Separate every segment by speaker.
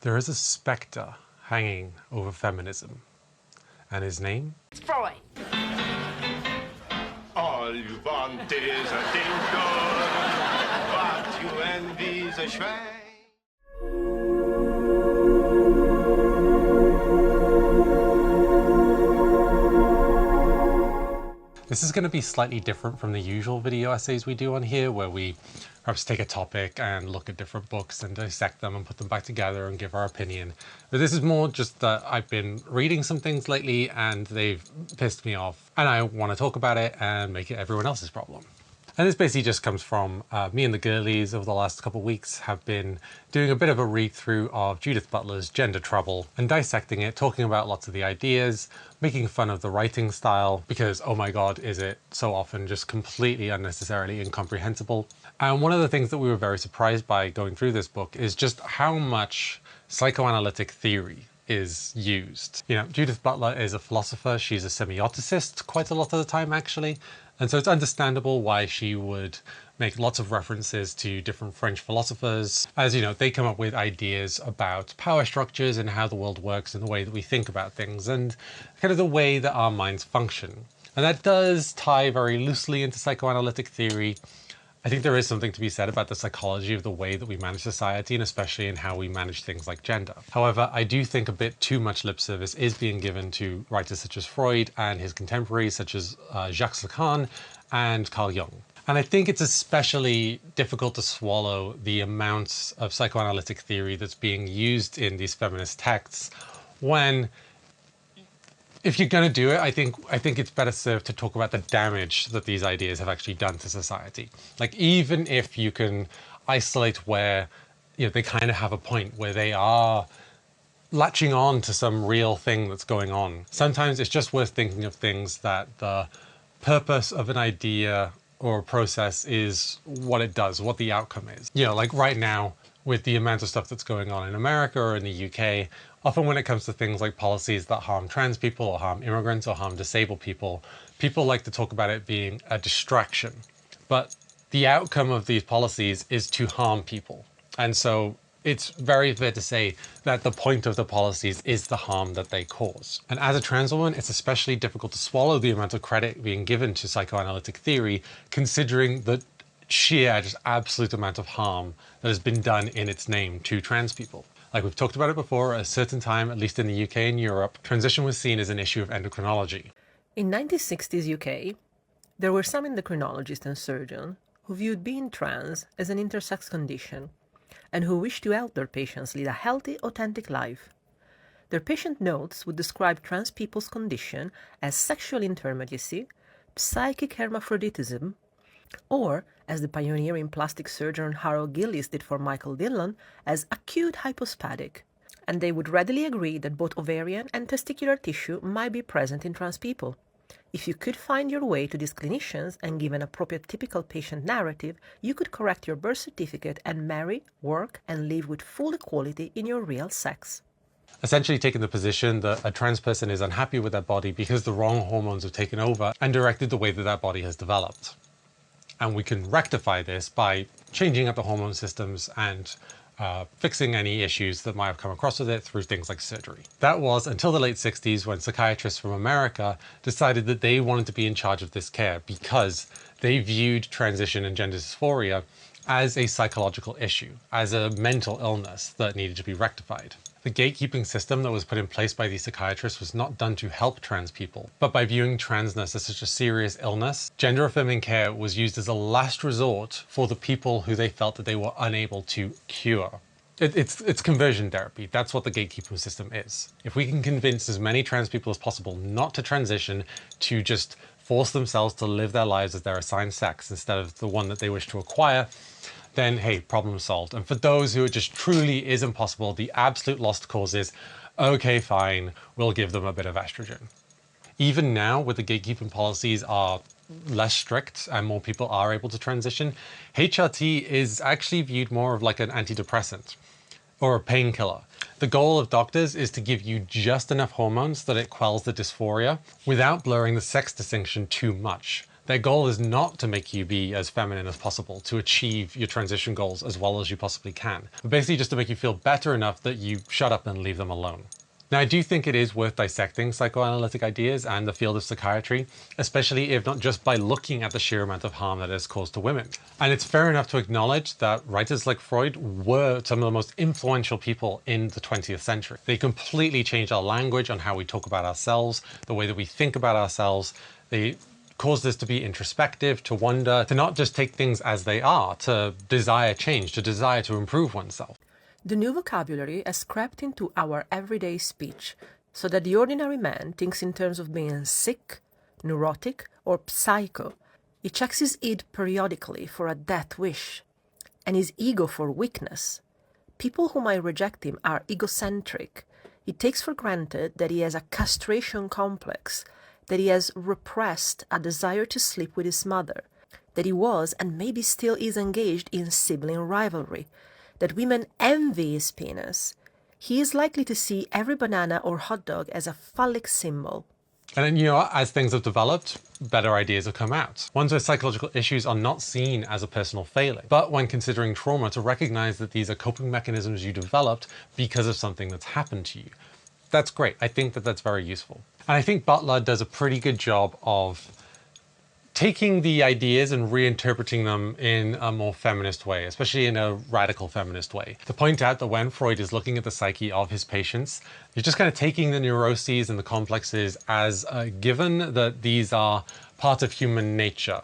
Speaker 1: There is a spectre hanging over feminism, and his name?
Speaker 2: It's Freud.
Speaker 3: All you want is a ding-dong, what you envy's a Schwein.
Speaker 1: This is going to be slightly different from the usual video essays we do on here, where we perhaps take a topic and look at different books and dissect them and put them back together and give our opinion. But this is more just that I've been reading some things lately and they've pissed me off, and I want to talk about it and make it everyone else's problem. And this basically just comes from me and the girlies over the last couple of weeks have been doing a bit of a read through of Judith Butler's Gender Trouble and dissecting it, talking about lots of the ideas, making fun of the writing style because, oh my God, is it so often just completely unnecessarily incomprehensible. And one of the things that we were very surprised by going through this book is just how much psychoanalytic theory is used. You know, Judith Butler is a philosopher, she's a semioticist quite a lot of the time actually, and so it's understandable why she would make lots of references to different French philosophers, as you know, they come up with ideas about power structures and how the world works and the way that we think about things and kind of the way that our minds function. And that does tie very loosely into psychoanalytic theory. I think there is something to be said about the psychology of the way that we manage society, and especially in how we manage things like gender. However, I do think a bit too much lip service is being given to writers such as Freud and his contemporaries such as Jacques Lacan and Carl Jung. And I think it's especially difficult to swallow the amounts of psychoanalytic theory that's being used in these feminist texts when, if you're going to do it, I think it's better served to talk about the damage that these ideas have actually done to society. Like, even if you can isolate where, you know, they kind of have a point where they are latching on to some real thing that's going on, sometimes it's just worth thinking of things that the purpose of an idea or a process is what it does, what the outcome is. You know, like right now, with the amount of stuff that's going on in America or in the UK, often when it comes to things like policies that harm trans people or harm immigrants or harm disabled people, people like to talk about it being a distraction. But the outcome of these policies is to harm people. And so it's very fair to say that the point of the policies is the harm that they cause. And as a trans woman, it's especially difficult to swallow the amount of credit being given to psychoanalytic theory, considering the sheer, just absolute amount of harm that has been done in its name to trans people. Like we've talked about it before, at a certain time, at least in the UK and Europe, transition was seen as an issue of endocrinology.
Speaker 4: In 1960s UK, there were some endocrinologists and surgeons who viewed being trans as an intersex condition and who wished to help their patients lead a healthy, authentic life. Their patient notes would describe trans people's condition as sexual intermediacy, psychic hermaphroditism, or, as the pioneering plastic surgeon Harold Gillis did for Michael Dillon, as acute hypospadic. And they would readily agree that both ovarian and testicular tissue might be present in trans people. If you could find your way to these clinicians and give an appropriate typical patient narrative, you could correct your birth certificate and marry, work, and live with full equality in your real sex.
Speaker 1: Essentially taking the position that a trans person is unhappy with their body because the wrong hormones have taken over and directed the way that that body has developed. And we can rectify this by changing up the hormone systems and fixing any issues that might have come across with it through things like surgery. That was until the late 60s when psychiatrists from America decided that they wanted to be in charge of this care because they viewed transition and gender dysphoria as a psychological issue, as a mental illness that needed to be rectified. The gatekeeping system that was put in place by these psychiatrists was not done to help trans people, but by viewing transness as such a serious illness, gender-affirming care was used as a last resort for the people who they felt that they were unable to cure. It's conversion therapy. That's what the gatekeeping system is. If we can convince as many trans people as possible not to transition, to just force themselves to live their lives as their assigned sex instead of the one that they wish to acquire, then hey, problem solved. And for those who it just truly is impossible, the absolute lost cause is, okay, fine, we'll give them a bit of estrogen. Even now, with the gatekeeping policies are less strict and more people are able to transition, HRT is actually viewed more of like an antidepressant or a painkiller. The goal of doctors is to give you just enough hormones that it quells the dysphoria without blurring the sex distinction too much. Their goal is not to make you be as feminine as possible, to achieve your transition goals as well as you possibly can, but basically just to make you feel better enough that you shut up and leave them alone. Now, I do think it is worth dissecting psychoanalytic ideas and the field of psychiatry, especially if not just by looking at the sheer amount of harm that it has caused to women. And it's fair enough to acknowledge that writers like Freud were some of the most influential people in the 20th century. They completely changed our language on how we talk about ourselves, the way that we think about ourselves. They caused us to be introspective, to wonder, to not just take things as they are, to desire change, to desire to improve oneself.
Speaker 4: The new vocabulary has crept into our everyday speech, so that the ordinary man thinks in terms of being sick, neurotic, or psycho. He checks his id periodically for a death wish, and his ego for weakness. People who might reject him are egocentric. He takes for granted that he has a castration complex, that he has repressed a desire to sleep with his mother, that he was and maybe still is engaged in sibling rivalry, that women envy his penis. He is likely to see every banana or hot dog as a phallic symbol.
Speaker 1: And then, as things have developed, better ideas have come out. Ones where psychological issues are not seen as a personal failing, but when considering trauma, to recognize that these are coping mechanisms you developed because of something that's happened to you. That's great. I think that that's very useful. And I think Butler does a pretty good job of taking the ideas and reinterpreting them in a more feminist way, especially in a radical feminist way. To point out that when Freud is looking at the psyche of his patients, he's just kind of taking the neuroses and the complexes as a given that these are part of human nature.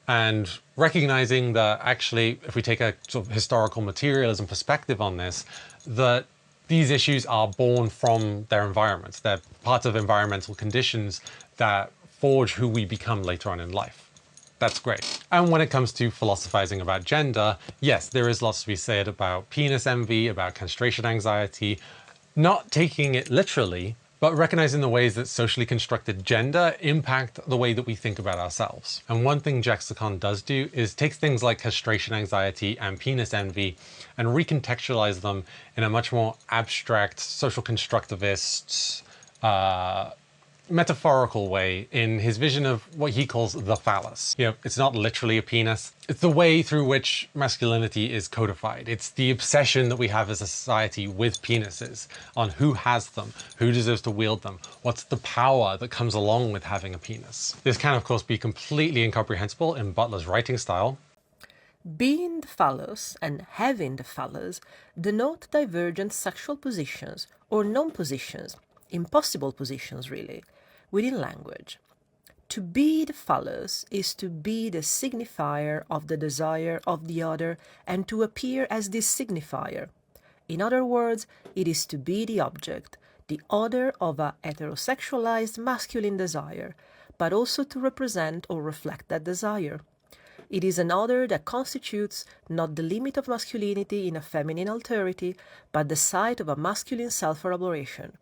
Speaker 1: And recognizing that actually, if we take a sort of historical materialism perspective on this, that these issues are born from their environments. They're part of environmental conditions that forge who we become later on in life. That's great. And when it comes to philosophizing about gender, yes, there is lots to be said about penis envy, about castration anxiety, not taking it literally, but recognizing the ways that socially constructed gender impact the way that we think about ourselves. And one thing Jackson does do is take things like castration anxiety and penis envy and recontextualize them in a much more abstract, social constructivist, metaphorical way in his vision of what he calls the phallus. It's not literally a penis. It's the way through which masculinity is codified. It's the obsession that we have as a society with penises, on who has them, who deserves to wield them, what's the power that comes along with having a penis. This can, of course, be completely incomprehensible in Butler's writing style.
Speaker 4: Being the phallus and having the phallus denote divergent sexual positions or non-positions, impossible positions really, within language. To be the phallus is to be the signifier of the desire of the other and to appear as this signifier. In other words, it is to be the object, the other of a heterosexualized masculine desire, but also to represent or reflect that desire. It is an other that constitutes not the limit of masculinity in a feminine alterity, but the site of a masculine self-elaboration.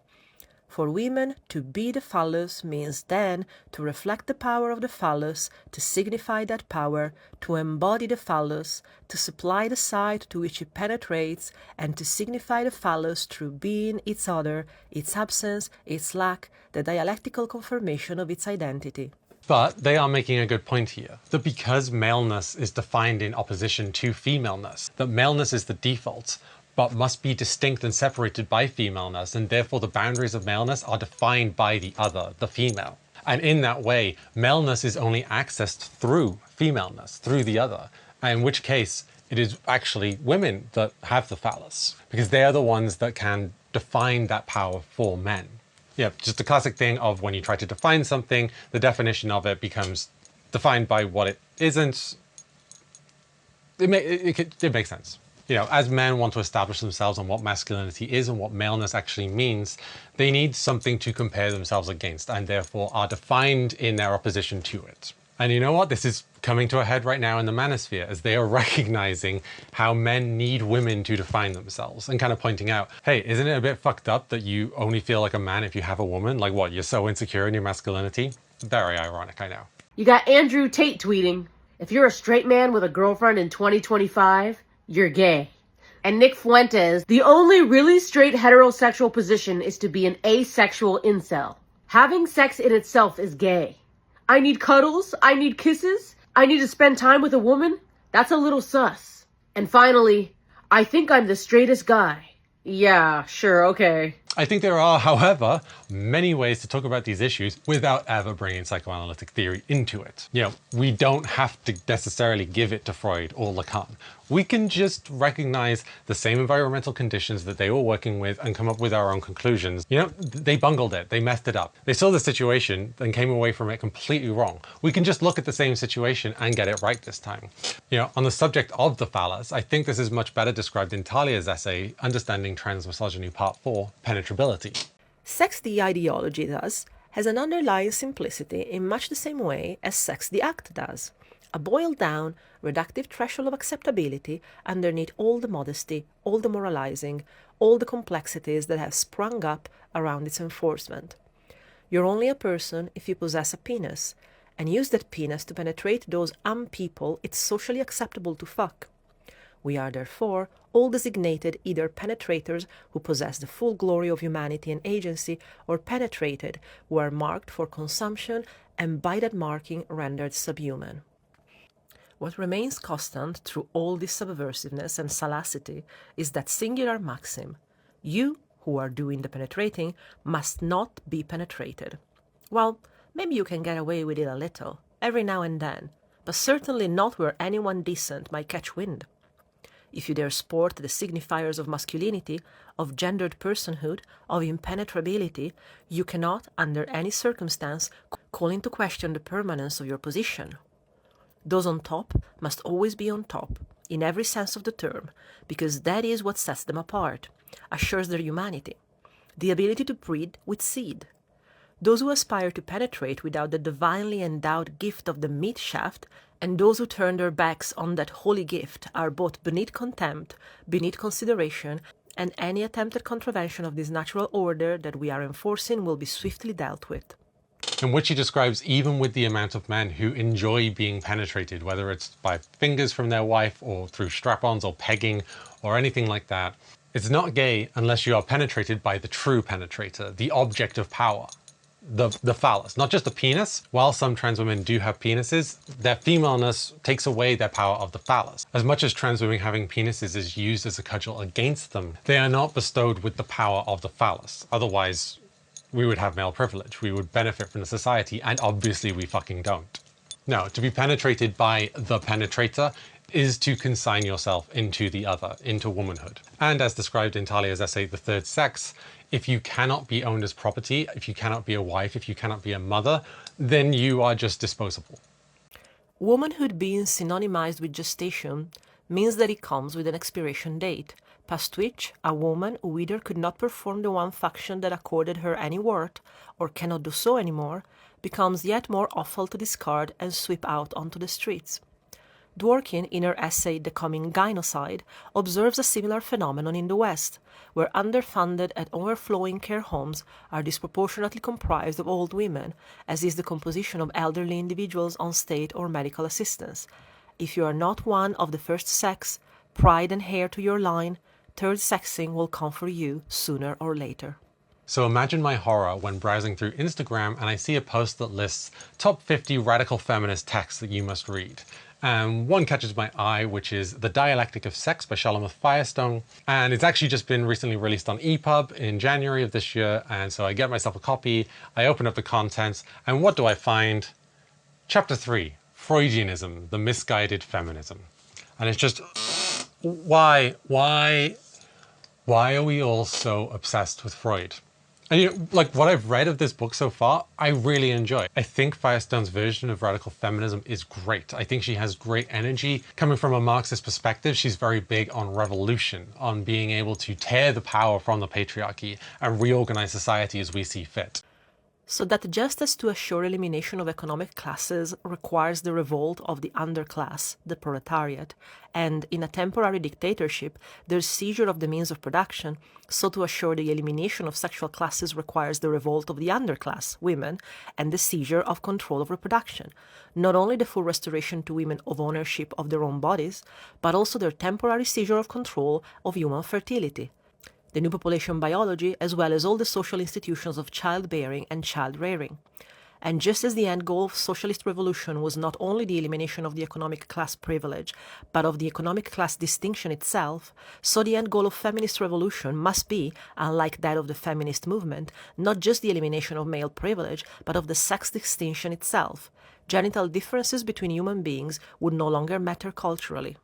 Speaker 4: For women, to be the phallus means then to reflect the power of the phallus, to signify that power, to embody the phallus, to supply the side to which it penetrates, and to signify the phallus through being its other, its absence, its lack, the dialectical confirmation of its identity.
Speaker 1: But they are making a good point here, that because maleness is defined in opposition to femaleness, that maleness is the default, but must be distinct and separated by femaleness, and therefore the boundaries of maleness are defined by the other, the female. And in that way, maleness is only accessed through femaleness, through the other, in which case it is actually women that have the phallus, because they are the ones that can define that power for men. Just the classic thing of when you try to define something, the definition of it becomes defined by what it isn't. It makes sense. As men want to establish themselves on what masculinity is and what maleness actually means, they need something to compare themselves against and therefore are defined in their opposition to it. And you know what? This is coming to a head right now in the manosphere as they are recognizing how men need women to define themselves and kind of pointing out, hey, isn't it a bit fucked up that you only feel like a man if you have a woman? Like what, you're so insecure in your masculinity? Very ironic, I know.
Speaker 2: You got Andrew Tate tweeting, if you're a straight man with a girlfriend in 2025, you're gay. And Nick Fuentes, the only really straight heterosexual position is to be an asexual incel. Having sex in itself is gay. I need cuddles, I need kisses, I need to spend time with a woman, that's a little sus. And finally, I think I'm the straightest guy. Yeah, sure, okay.
Speaker 1: I think there are, however, many ways to talk about these issues without ever bringing psychoanalytic theory into it. You know, we don't have to necessarily give it to Freud or Lacan. We can just recognize the same environmental conditions that they were working with and come up with our own conclusions. You know, they bungled it, they messed it up. They saw the situation and came away from it completely wrong. We can just look at the same situation and get it right this time. You know, on the subject of the phallus, I think this is much better described in Talia's essay, Understanding Transmisogyny Part 4, Penetrability.
Speaker 4: Sex the ideology, thus, has an underlying simplicity in much the same way as sex the act does. A boiled-down, reductive threshold of acceptability underneath all the modesty, all the moralizing, all the complexities that have sprung up around its enforcement. You're only a person if you possess a penis, and use that penis to penetrate those people it's socially acceptable to fuck. We are therefore all designated either penetrators who possess the full glory of humanity and agency, or penetrated who are marked for consumption and by that marking rendered subhuman. What remains constant through all this subversiveness and salacity is that singular maxim: you, who are doing the penetrating, must not be penetrated. Well, maybe you can get away with it a little, every now and then, but certainly not where anyone decent might catch wind. If you dare sport the signifiers of masculinity, of gendered personhood, of impenetrability, you cannot, under any circumstance, call into question the permanence of your position. Those on top must always be on top, in every sense of the term, because that is what sets them apart, assures their humanity, the ability to breed with seed. Those who aspire to penetrate without the divinely endowed gift of the meat shaft, and those who turn their backs on that holy gift, are both beneath contempt, beneath consideration, and any attempted contravention of this natural order that we are enforcing will be swiftly dealt with.
Speaker 1: In which he describes even with the amount of men who enjoy being penetrated, whether it's by fingers from their wife or through strap-ons or pegging or anything like that. It's not gay unless you are penetrated by the true penetrator, the object of power, the phallus, not just the penis. While some trans women do have penises, their femaleness takes away their power of the phallus. As much as trans women having penises is used as a cudgel against them, they are not bestowed with the power of the phallus. Otherwise, we would have male privilege, we would benefit from the society, and obviously we fucking don't. No, to be penetrated by the penetrator is to consign yourself into the other, into womanhood. And as described in Talia's essay, The Third Sex, if you cannot be owned as property, if you cannot be a wife, if you cannot be a mother, then you are just disposable.
Speaker 4: Womanhood being synonymized with gestation means that it comes with an expiration date, past which a woman who either could not perform the one function that accorded her any worth, or cannot do so anymore, becomes yet more awful to discard and sweep out onto the streets. Dworkin, in her essay The Coming Gynocide, observes a similar phenomenon in the West, where underfunded and overflowing care homes are disproportionately comprised of old women, as is the composition of elderly individuals on state or medical assistance. If you are not one of the first sex, pride and heir to your line, third sexing will come for you sooner or later.
Speaker 1: So imagine my horror when browsing through Instagram and I see a post that lists top 50 radical feminist texts that you must read. And one catches my eye, which is The Dialectic of Sex by Shulamith Firestone. And it's actually just been recently released on EPUB in January of this year. And so I get myself a copy, I open up the contents, and what do I find? Chapter 3, Freudianism, the Misguided Feminism. And it's just, why are we all so obsessed with Freud? And you know, like what I've read of this book so far, I really enjoy. I think Firestone's version of radical feminism is great. I think she has great energy. Coming from a Marxist perspective, she's very big on revolution, on being able to tear the power from the patriarchy and reorganize society as we see fit.
Speaker 4: So that just as to assure elimination of economic classes requires the revolt of the underclass, the proletariat, and in a temporary dictatorship, the seizure of the means of production, so to assure the elimination of sexual classes requires the revolt of the underclass, women, and the seizure of control of reproduction. Not only the full restoration to women of ownership of their own bodies, but also their temporary seizure of control of human fertility, the new population biology, as well as all the social institutions of childbearing and child-rearing. And just as the end goal of socialist revolution was not only the elimination of the economic class privilege, but of the economic class distinction itself, so the end goal of feminist revolution must be, unlike that of the feminist movement, not just the elimination of male privilege, but of the sex distinction itself. Genital differences between human beings would no longer matter culturally.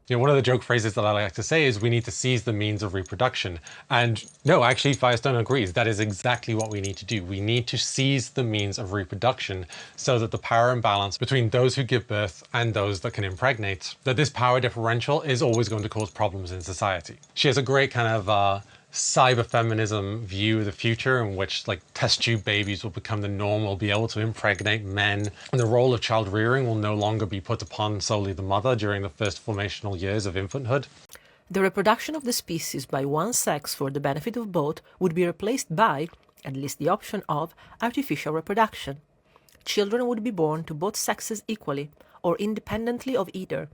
Speaker 1: You know, one of the joke phrases that I like to say is we need to seize the means of reproduction. And no, actually, Firestone agrees. That is exactly what we need to do. We need to seize the means of reproduction so that the power imbalance between those who give birth and those that can impregnate, that this power differential is always going to cause problems in society. She has a great kind of cyber-feminism view of the future in which like test tube babies will become the norm, will be able to impregnate men, and the role of child rearing will no longer be put upon solely the mother during the first formational years of infanthood.
Speaker 4: The reproduction of the species by one sex for the benefit of both would be replaced by, at least the option of, artificial reproduction. Children would be born to both sexes equally, or independently of either,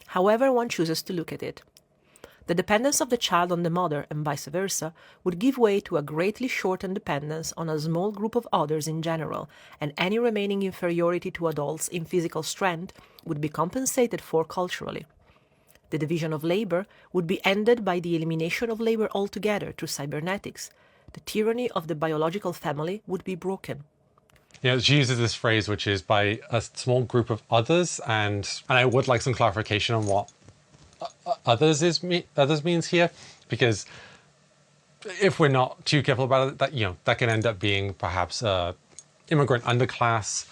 Speaker 4: however one chooses to look at it. The dependence of the child on the mother and vice versa would give way to a greatly shortened dependence on a small group of others in general, and any remaining inferiority to adults in physical strength would be compensated for culturally. The division of labor would be ended by the elimination of labor altogether through cybernetics. The tyranny of the biological family would be broken.
Speaker 1: Yeah, she uses this phrase, which is by a small group of others, and I would like some clarification on what others means here, because if we're not too careful about it, that can end up being perhaps immigrant underclass,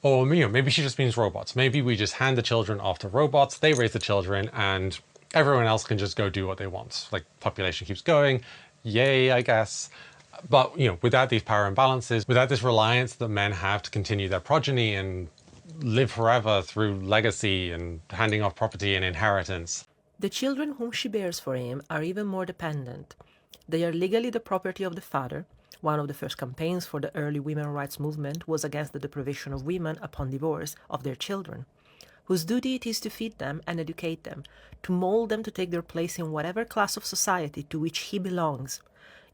Speaker 1: or maybe she just means robots. Maybe we just hand the children off to robots, they raise the children, and everyone else can just go do what they want. Like, population keeps going, yay, I guess. But without these power imbalances, without this reliance that men have to continue their progeny and live forever through legacy and handing off property and inheritance.
Speaker 4: The children whom she bears for him are even more dependent. They are legally the property of the father. One of the first campaigns for the early women's rights movement was against the deprivation of women upon divorce of their children, whose duty it is to feed them and educate them, to mold them to take their place in whatever class of society to which he belongs.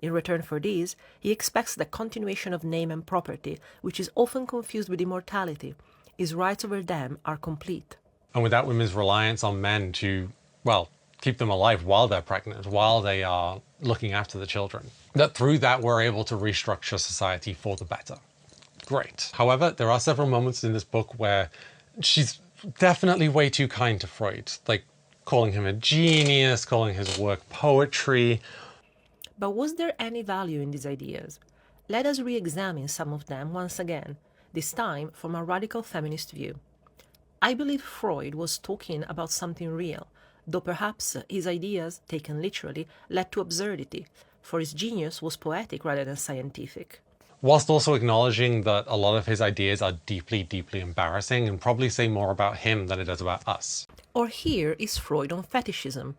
Speaker 4: In return for this, he expects the continuation of name and property, which is often confused with immortality. His rights over them are complete.
Speaker 1: And without women's reliance on men to, keep them alive while they're pregnant, while they are looking after the children, that through that we're able to restructure society for the better. Great. However, there are several moments in this book where she's definitely way too kind to Freud, like calling him a genius, calling his work poetry.
Speaker 4: But was there any value in these ideas? Let us re-examine some of them once again, this time from a radical feminist view. I believe Freud was talking about something real, though perhaps his ideas, taken literally, led to absurdity, for his genius was poetic rather than scientific.
Speaker 1: Whilst also acknowledging that a lot of his ideas are deeply, deeply embarrassing and probably say more about him than it does about us.
Speaker 4: Or here is Freud on fetishism.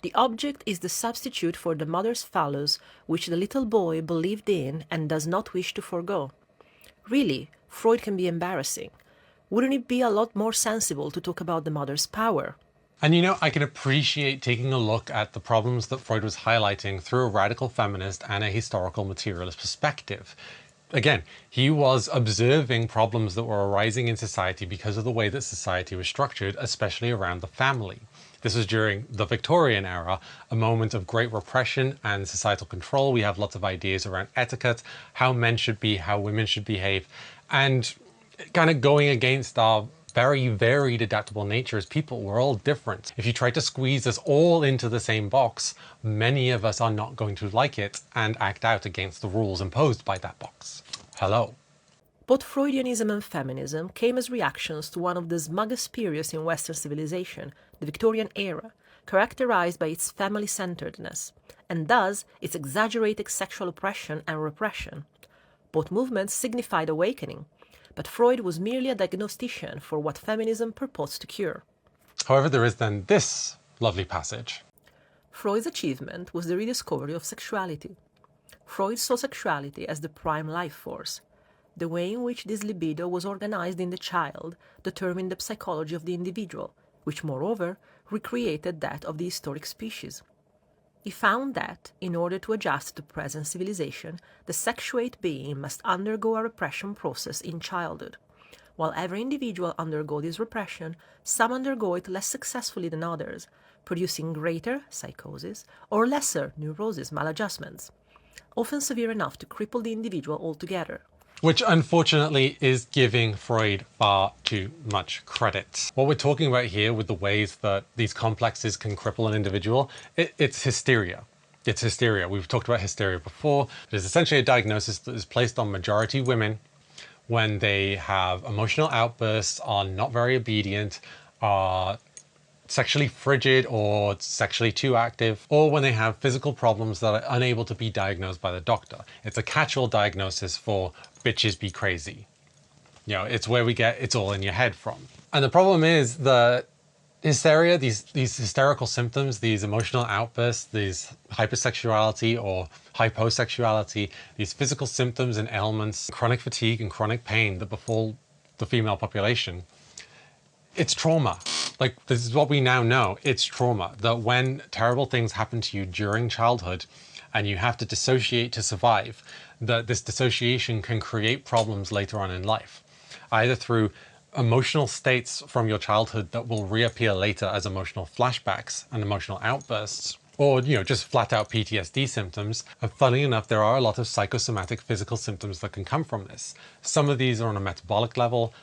Speaker 4: The object is the substitute for the mother's phallus, which the little boy believed in and does not wish to forgo. Really, Freud can be embarrassing. Wouldn't it be a lot more sensible to talk about the mother's power?
Speaker 1: And I can appreciate taking a look at the problems that Freud was highlighting through a radical feminist and a historical materialist perspective. Again, he was observing problems that were arising in society because of the way that society was structured, especially around the family. This was during the Victorian era, a moment of great repression and societal control. We have lots of ideas around etiquette, how men should be, how women should behave, and kind of going against our very varied, adaptable nature as people. We're all different. If you try to squeeze us all into the same box, many of us are not going to like it and act out against the rules imposed by that box. Hello.
Speaker 4: Both Freudianism and feminism came as reactions to one of the smuggest periods in Western civilization, the Victorian era, characterized by its family-centeredness, and thus its exaggerated sexual oppression and repression. Both movements signified awakening, but Freud was merely a diagnostician for what feminism purports to cure.
Speaker 1: However, there is then this lovely passage.
Speaker 4: Freud's achievement was the rediscovery of sexuality. Freud saw sexuality as the prime life force. The way in which this libido was organized in the child determined the psychology of the individual, which moreover recreated that of the historic species. He found that, in order to adjust to present civilization, the sexuate being must undergo a repression process in childhood. While every individual undergo this repression, some undergo it less successfully than others, producing greater psychosis or lesser neurosis maladjustments, often severe enough to cripple the individual altogether.
Speaker 1: Which unfortunately is giving Freud far too much credit. What we're talking about here with the ways that these complexes can cripple an individual, it's hysteria. It's hysteria. We've talked about hysteria before. It is essentially a diagnosis that is placed on majority women when they have emotional outbursts, are not very obedient, are sexually frigid or sexually too active, or when they have physical problems that are unable to be diagnosed by the doctor. It's a catch-all diagnosis for bitches be crazy. You know, it's where we get it's all in your head from. And the problem is that hysteria, these hysterical symptoms, these emotional outbursts, these hypersexuality or hyposexuality, these physical symptoms and ailments, chronic fatigue and chronic pain that befall the female population, it's trauma. Like, this is what we now know. It's trauma. That when terrible things happen to you during childhood and you have to dissociate to survive, that this dissociation can create problems later on in life, either through emotional states from your childhood that will reappear later as emotional flashbacks and emotional outbursts, or, you know, just flat out PTSD symptoms. And funny enough, there are a lot of psychosomatic physical symptoms that can come from this. Some of these are on a metabolic level.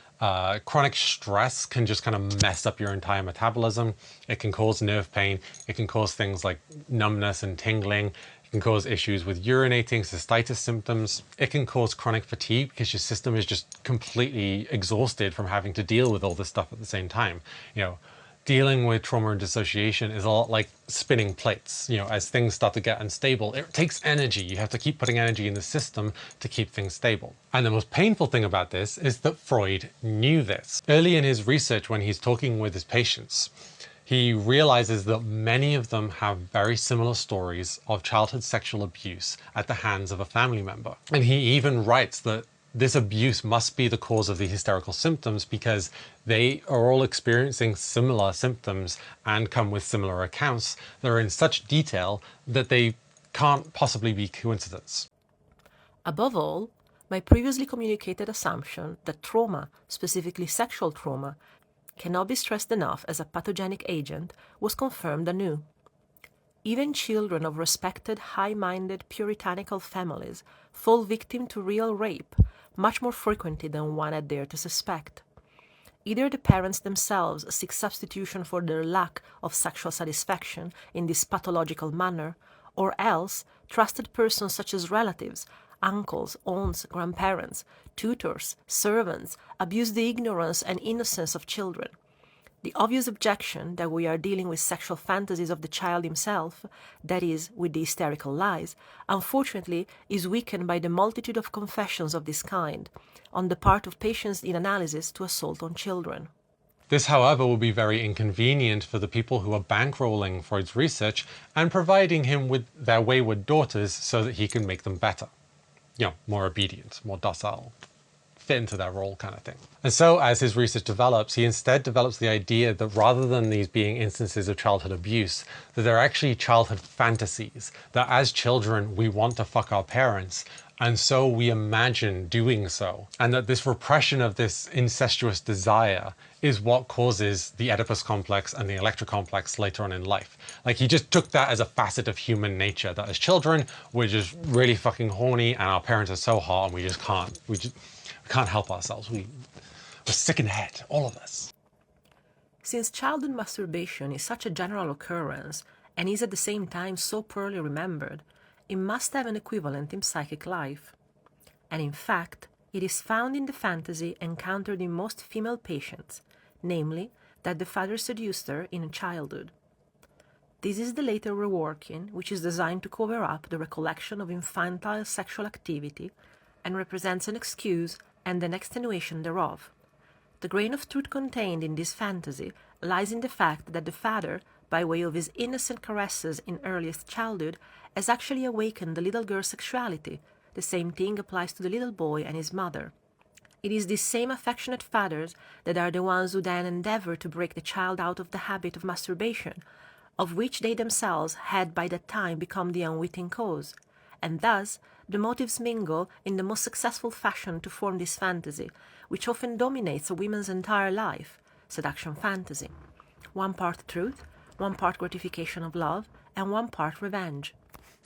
Speaker 1: Chronic stress can just kind of mess up your entire metabolism. It can cause nerve pain. It can cause things like numbness and tingling. It can cause issues with urinating, cystitis symptoms. It can cause chronic fatigue because your system is just completely exhausted from having to deal with all this stuff at the same time. You know, dealing with trauma and dissociation is a lot like spinning plates. You know, as things start to get unstable, it takes energy. You have to keep putting energy in the system to keep things stable. And the most painful thing about this is that Freud knew this. Early in his research, when he's talking with his patients, he realizes that many of them have very similar stories of childhood sexual abuse at the hands of a family member. And he even writes that this abuse must be the cause of the hysterical symptoms because they are all experiencing similar symptoms and come with similar accounts that are in such detail that they can't possibly be coincidence.
Speaker 4: Above all, my previously communicated assumption that trauma, specifically sexual trauma, cannot be stressed enough as a pathogenic agent was confirmed anew. Even children of respected, high-minded, puritanical families fall victim to real rape, much more frequently than one had dared to suspect. Either the parents themselves seek substitution for their lack of sexual satisfaction in this pathological manner, or else trusted persons such as relatives, uncles, aunts, grandparents, tutors, servants abuse the ignorance and innocence of children. The obvious objection that we are dealing with sexual fantasies of the child himself, that is, with the hysterical lies, unfortunately is weakened by the multitude of confessions of this kind, on the part of patients in analysis to assault on children.
Speaker 1: This, however, will be very inconvenient for the people who are bankrolling Freud's research and providing him with their wayward daughters so that he can make them better. You know, more obedient, more docile, fit into their role kind of thing. And so as his research develops, he instead develops the idea that rather than these being instances of childhood abuse, that they're actually childhood fantasies, that as children we want to fuck our parents, and so we imagine doing so. And that this repression of this incestuous desire is what causes the Oedipus complex and the Electra complex later on in life. Like, he just took that as a facet of human nature, that as children, we're just really fucking horny and our parents are so hot and we can't help ourselves. We're sick in the head, all of us.
Speaker 4: Since childhood masturbation is such a general occurrence and is at the same time so poorly remembered, it must have an equivalent in psychic life. And in fact, it is found in the fantasy encountered in most female patients, namely, that the father seduced her in childhood. This is the later reworking, which is designed to cover up the recollection of infantile sexual activity and represents an excuse and an extenuation thereof. The grain of truth contained in this fantasy lies in the fact that the father, by way of his innocent caresses in earliest childhood, has actually awakened the little girl's sexuality. The same thing applies to the little boy and his mother. It is these same affectionate fathers that are the ones who then endeavor to break the child out of the habit of masturbation, of which they themselves had by that time become the unwitting cause, and thus the motives mingle in the most successful fashion to form this fantasy, which often dominates a woman's entire life, seduction fantasy. One part truth, one part gratification of love, and one part revenge.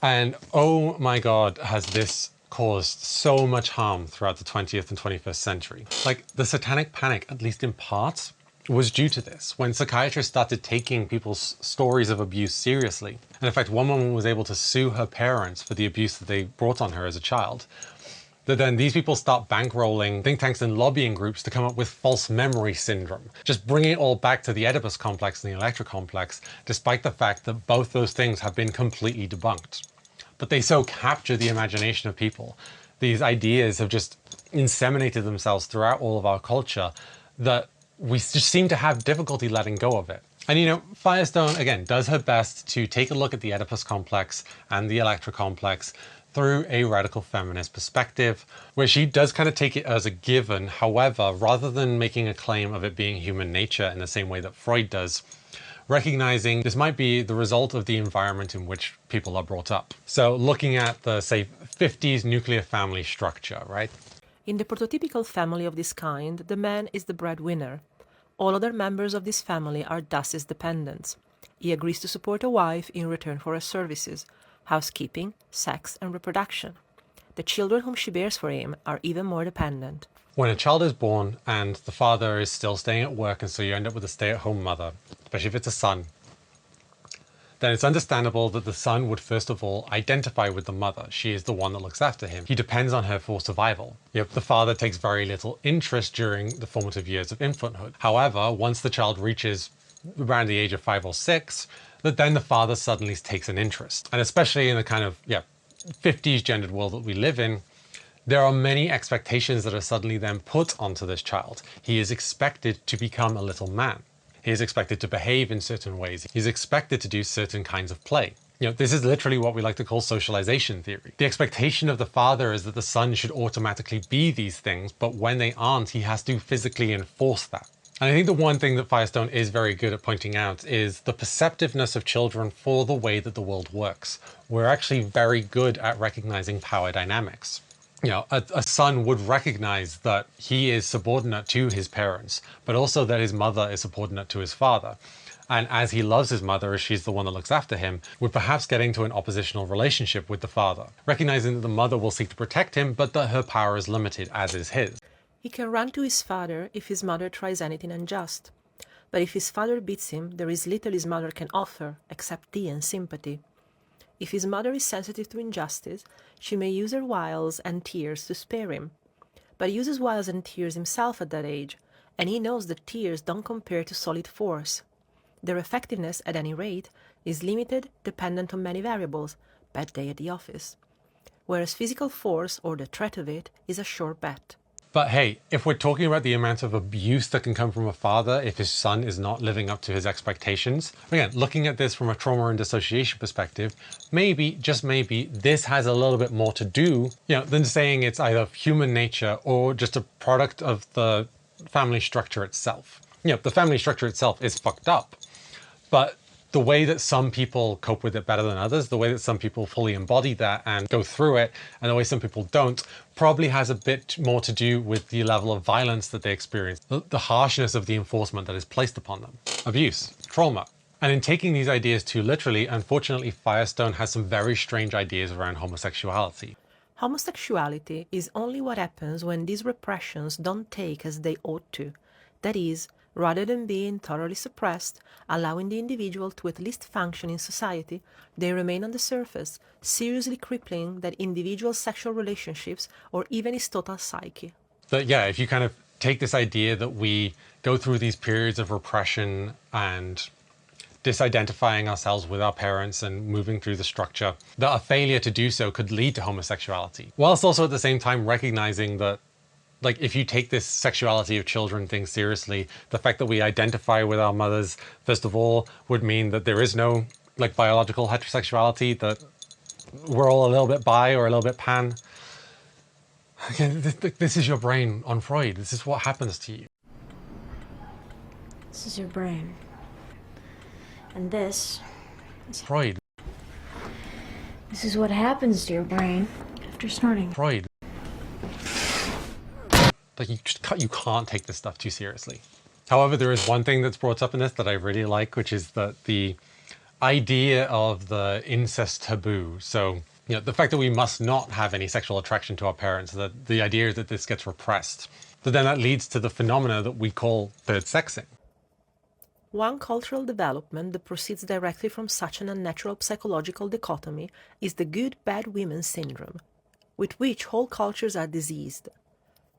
Speaker 1: And oh my God, has this caused so much harm throughout the 20th and 21st century. Like, the satanic panic, at least in part, was due to this, when psychiatrists started taking people's stories of abuse seriously. And in fact, one woman was able to sue her parents for the abuse that they brought on her as a child. That then these people start bankrolling think tanks and lobbying groups to come up with false memory syndrome, just bringing it all back to the Oedipus complex and the Electra complex, despite the fact that both those things have been completely debunked. But they so capture the imagination of people. These ideas have just inseminated themselves throughout all of our culture that we just seem to have difficulty letting go of it. And you know, Firestone, again, does her best to take a look at the Oedipus complex and the Electra complex through a radical feminist perspective, where she does kind of take it as a given. However, rather than making a claim of it being human nature in the same way that Freud does, recognizing this might be the result of the environment in which people are brought up. So looking at the, say, 50s nuclear family structure, right?
Speaker 4: In the prototypical family of this kind, the man is the breadwinner. All other members of this family are thus his dependents. He agrees to support a wife in return for her services, housekeeping, sex, and reproduction. The children whom she bears for him are even more dependent.
Speaker 1: When a child is born and the father is still staying at work, and so you end up with a stay-at-home mother, especially if it's a son, then it's understandable that the son would first of all identify with the mother. She is the one that looks after him. He depends on her for survival. Yep, the father takes very little interest during the formative years of infanthood. However, once the child reaches around the age of 5 or 6, then the father suddenly takes an interest. And especially in the kind of 50s gendered world that we live in, there are many expectations that are suddenly then put onto this child. He is expected to become a little man. He is expected to behave in certain ways. He's expected to do certain kinds of play. You know, this is literally what we like to call socialization theory. The expectation of the father is that the son should automatically be these things, but when they aren't, he has to physically enforce that. And I think the one thing that Firestone is very good at pointing out is the perceptiveness of children for the way that the world works. We're actually very good at recognizing power dynamics. You know, a son would recognize that he is subordinate to his parents, but also that his mother is subordinate to his father. And as he loves his mother, as she's the one that looks after him, would perhaps get into an oppositional relationship with the father, recognizing that the mother will seek to protect him, but that her power is limited, as is his.
Speaker 4: He can run to his father if his mother tries anything unjust. But if his father beats him, there is little his mother can offer, except tea and sympathy. If his mother is sensitive to injustice, she may use her wiles and tears to spare him. But he uses wiles and tears himself at that age, and he knows that tears don't compare to solid force. Their effectiveness, at any rate, is limited, dependent on many variables, bad day at the office. Whereas physical force, or the threat of it, is a sure bet.
Speaker 1: But hey, if we're talking about the amount of abuse that can come from a father if his son is not living up to his expectations, again, looking at this from a trauma and dissociation perspective, maybe, just maybe, this has a little bit more to do, than saying it's either human nature or just a product of the family structure itself. The family structure itself is fucked up, but the way that some people cope with it better than others, the way that some people fully embody that and go through it, and the way some people don't, probably has a bit more to do with the level of violence that they experience, the harshness of the enforcement that is placed upon them, abuse, trauma. And in taking these ideas too literally, unfortunately, Firestone has some very strange ideas around homosexuality.
Speaker 4: Homosexuality is only what happens when these repressions don't take as they ought to. That is, rather than being thoroughly suppressed, allowing the individual to at least function in society, they remain on the surface, seriously crippling that individual's sexual relationships or even his total psyche.
Speaker 1: But if you kind of take this idea that we go through these periods of repression and disidentifying ourselves with our parents and moving through the structure, that a failure to do so could lead to homosexuality, whilst also at the same time recognizing that if you take this sexuality of children thing seriously, the fact that we identify with our mothers, first of all, would mean that there is no biological heterosexuality, that we're all a little bit bi or a little bit pan. Again, this is your brain on Freud. This is what happens to you.
Speaker 5: This is your brain. And this
Speaker 1: Freud.
Speaker 5: This is what happens to your brain after snorting.
Speaker 1: Freud. Like, you can't take this stuff too seriously. However, there is one thing that's brought up in this that I really like, which is that the idea of the incest taboo. So, the fact that we must not have any sexual attraction to our parents, that the idea that this gets repressed. But then that leads to the phenomena that we call third sexing.
Speaker 4: One cultural development that proceeds directly from such an unnatural psychological dichotomy is the good-bad women syndrome, with which whole cultures are diseased.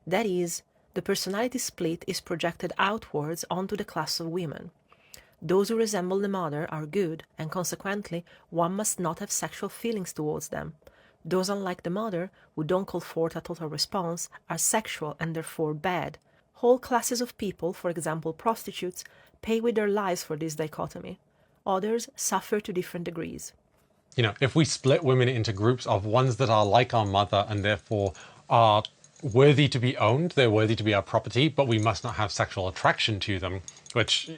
Speaker 4: That is, the personality split is projected outwards onto the class of women. Those who resemble the mother are good, and consequently, one must not have sexual feelings towards them. Those unlike the mother, who don't call forth a total response, are sexual and therefore bad. Whole classes of people, for example prostitutes, pay with their lives for this dichotomy. Others suffer to different degrees.
Speaker 1: If we split women into groups of ones that are like our mother and therefore are worthy to be owned, they're worthy to be our property, but we must not have sexual attraction to them, which,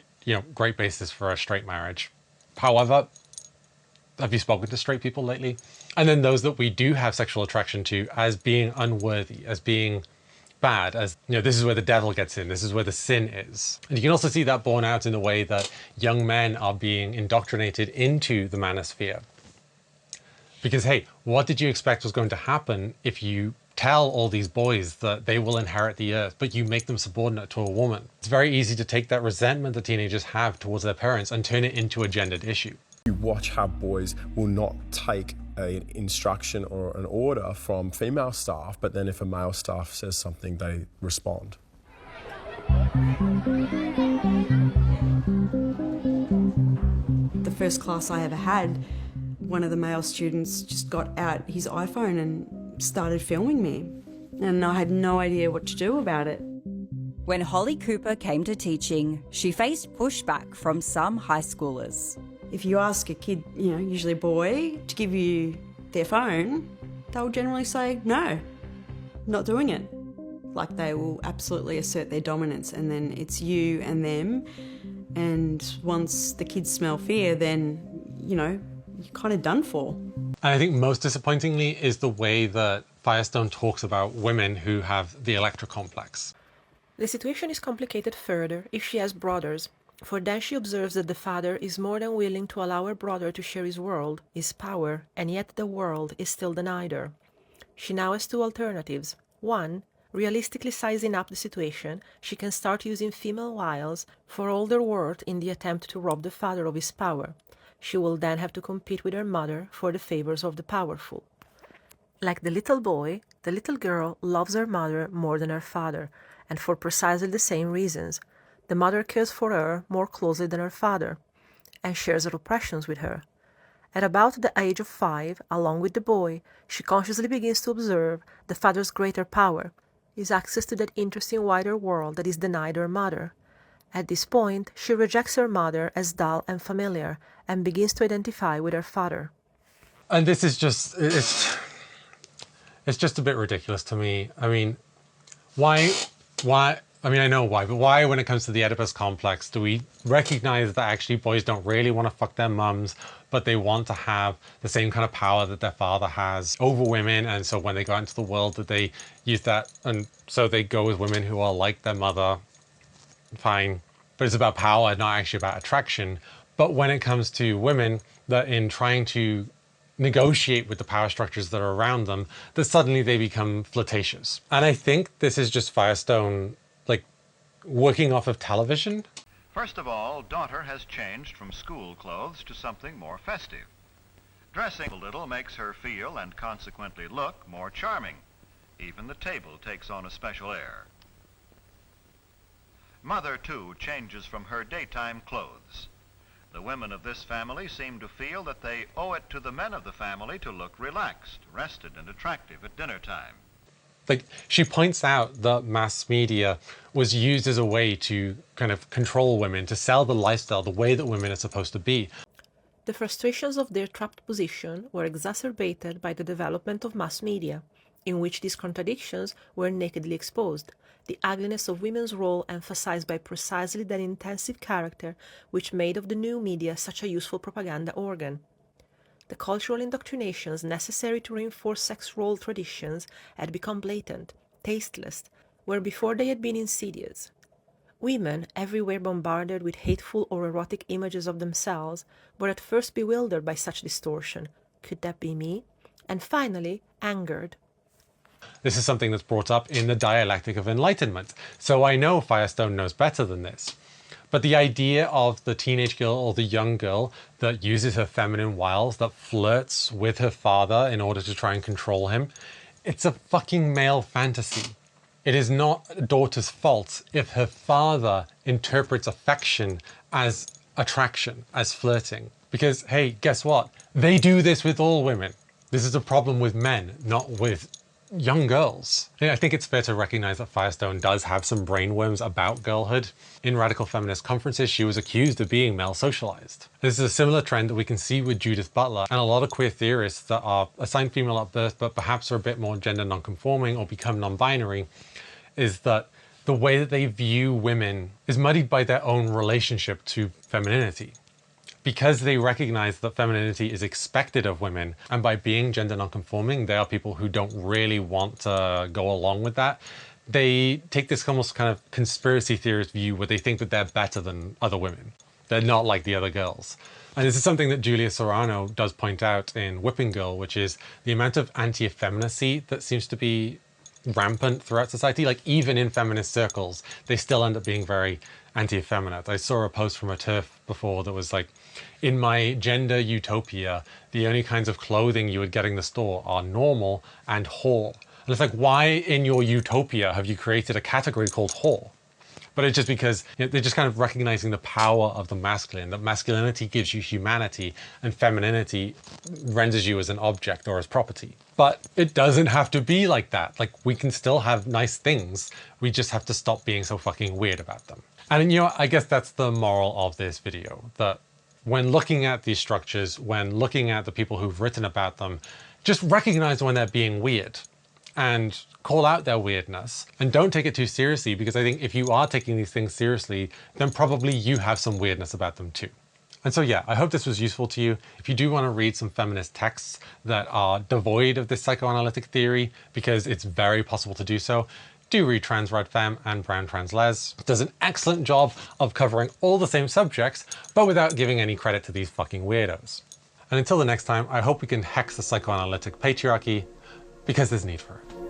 Speaker 1: great basis for a straight marriage. However, have you spoken to straight people lately? And then those that we do have sexual attraction to as being unworthy, as being bad, as, this is where the devil gets in, this is where the sin is. And you can also see that borne out in the way that young men are being indoctrinated into the manosphere. Because, hey, what did you expect was going to happen if you tell all these boys that they will inherit the earth, but you make them subordinate to a woman? It's very easy to take that resentment that teenagers have towards their parents and turn it into a gendered issue.
Speaker 6: You watch how boys will not take an instruction or an order from female staff, but then if a male staff says something, they respond.
Speaker 7: The first class I ever had, one of the male students just got out his iPhone and started filming me, and I had no idea what to do about it.
Speaker 8: When Holly Cooper came to teaching, she faced pushback from some high schoolers.
Speaker 7: If you ask a kid, usually a boy, to give you their phone, they'll generally say, no, not doing it. Like, they will absolutely assert their dominance, and then it's you and them. And once the kids smell fear, then, you're kind of done for.
Speaker 1: And I think most disappointingly is the way that Firestone talks about women who have the Electra complex.
Speaker 4: The situation is complicated further if she has brothers, for then she observes that the father is more than willing to allow her brother to share his world, his power, and yet the world is still denied her. She now has two alternatives. One, realistically sizing up the situation, she can start using female wiles for all their worth in the attempt to rob the father of his power. She will then have to compete with her mother for the favors of the powerful. Like the little boy, the little girl loves her mother more than her father, and for precisely the same reasons. The mother cares for her more closely than her father, and shares her oppressions with her. At about the age of 5, along with the boy, she consciously begins to observe the father's greater power, his access to that interesting wider world that is denied her mother. At this point, she rejects her mother as dull and familiar, and begins to identify with her father.
Speaker 1: And this is just, it's just a bit ridiculous to me. I mean, why, I mean, I know why, but why, when it comes to the Oedipus complex, do we recognize that actually boys don't really want to fuck their mums, but they want to have the same kind of power that their father has over women, and so when they go out into the world that they use that, and so they go with women who are like their mother? Fine, but it's about power, not actually about attraction. But when it comes to women, that in trying to negotiate with the power structures that are around them, that suddenly they become flirtatious. And I think this is just Firestone, like, working off of television.
Speaker 9: First of all, daughter has changed from school clothes to something more festive. Dressing a little makes her feel and consequently look more charming. Even the table takes on a special air. Mother, too, changes from her daytime clothes. The women of this family seem to feel that they owe it to the men of the family to look relaxed, rested, and attractive at dinner time.
Speaker 1: Like, she points out that mass media was used as a way to kind of control women, to sell the lifestyle the way that women are supposed to be.
Speaker 4: The frustrations of their trapped position were exacerbated by the development of mass media, in which these contradictions were nakedly exposed, the ugliness of women's role emphasized by precisely that intensive character which made of the new media such a useful propaganda organ. The cultural indoctrinations necessary to reinforce sex role traditions had become blatant, tasteless, where before they had been insidious. Women, everywhere bombarded with hateful or erotic images of themselves, were at first bewildered by such distortion. Could that be me? And finally, angered.
Speaker 1: This is something that's brought up in the Dialectic of Enlightenment, so I know Firestone knows better than this. But the idea of the teenage girl or the young girl that uses her feminine wiles, that flirts with her father in order to try and control him, it's a fucking male fantasy. It is not a daughter's fault if her father interprets affection as attraction, as flirting. Because, hey, guess what? They do this with all women. This is a problem with men, not with young girls. I think it's fair to recognize that Firestone does have some brainworms about girlhood. In radical feminist conferences, she was accused of being male socialized. This is a similar trend that we can see with Judith Butler and a lot of queer theorists that are assigned female at birth but perhaps are a bit more gender non-conforming or become non-binary, is that the way that they view women is muddied by their own relationship to femininity. Because they recognize that femininity is expected of women, and by being gender non-conforming, they are people who don't really want to go along with that. They take this almost kind of conspiracy theorist view where they think that they're better than other women. They're not like the other girls. And this is something that Julia Serrano does point out in Whipping Girl, which is the amount of anti-effeminacy that seems to be rampant throughout society. Like even in feminist circles, they still end up being very anti-effeminate. I saw a post from a TERF before that was like, in my gender utopia, the only kinds of clothing you would get in the store are normal and whore. And it's like, why in your utopia have you created a category called whore? But it's just because they're just kind of recognizing the power of the masculine, that masculinity gives you humanity and femininity renders you as an object or as property. But it doesn't have to be like that. Like, we can still have nice things. We just have to stop being so fucking weird about them. And you know, I guess that's the moral of this video, that when looking at these structures, when looking at the people who've written about them, just recognize when they're being weird and call out their weirdness, and don't take it too seriously, because I think if you are taking these things seriously, then probably you have some weirdness about them too. And so yeah, I hope this was useful to you. If you do want to read some feminist texts that are devoid of this psychoanalytic theory, because it's very possible to do so, do read Trans Red Femme and Brown Trans Les. It does an excellent job of covering all the same subjects, but without giving any credit to these fucking weirdos. And until the next time, I hope we can hex the psychoanalytic patriarchy, because there's need for it.